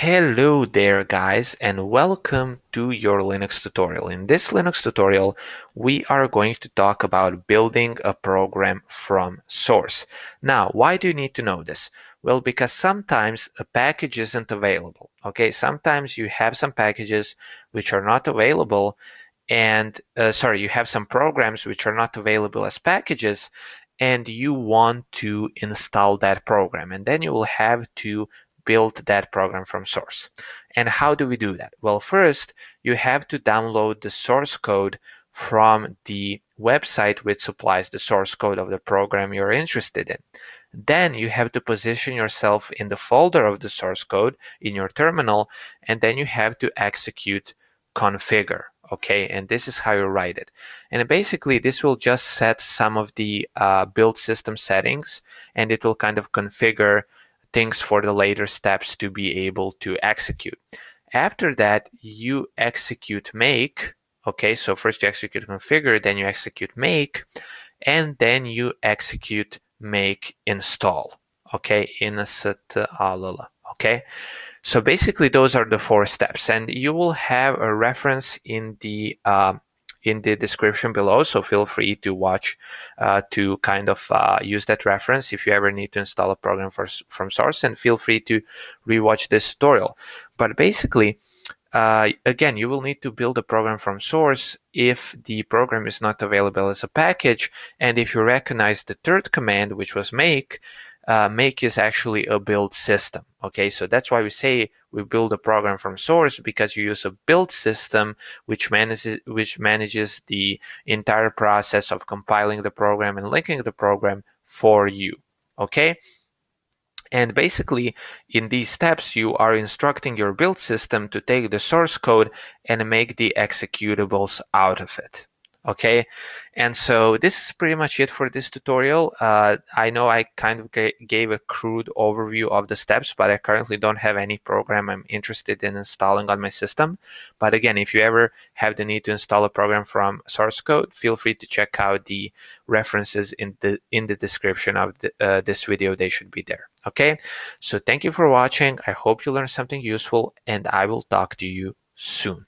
Hello there guys and welcome to your Linux tutorial. In this Linux tutorial we are going to talk about building a program from source. Now why do you need to know this? Well, because sometimes a package isn't available. Okay, sometimes you have some packages which are not available and you have some programs which are not available as packages and you want to install that program, and then you will have to build that program from source. And how do we do that? Well, first you have to download the source code from the website which supplies the source code of the program you're interested in. Then you have to position yourself in the folder of the source code in your terminal, and then you have to execute configure. Okay, and this is how you write it. And basically this will just set some of the build system settings, and it will kind of configure things for the later steps to be able to execute. After that, you execute make. Okay, so first you execute configure, then you execute make, and then you execute make install. Okay, install. Okay, so basically those are the 4 steps, and you will have a reference in the description below, so feel free to watch to kind of use that reference if you ever need to install a program from source, and feel free to rewatch this tutorial. But basically, again, you will need to build a program from source if the program is not available as a package, and if you recognize the third command, which was make. Make is actually a build system. Okay, so that's why we say we build a program from source, because you use a build system which manages the entire process of compiling the program and linking the program for you. Okay. And basically, in these steps, you are instructing your build system to take the source code and make the executables out of it. Okay, and so this is pretty much it for this tutorial. I know I kind of gave a crude overview of the steps, but I currently don't have any program I'm interested in installing on my system. But again, if you ever have the need to install a program from source code, feel free to check out the references in the description of this video. They should be there. Okay, so thank you for watching. I hope you learned something useful, and I will talk to you soon.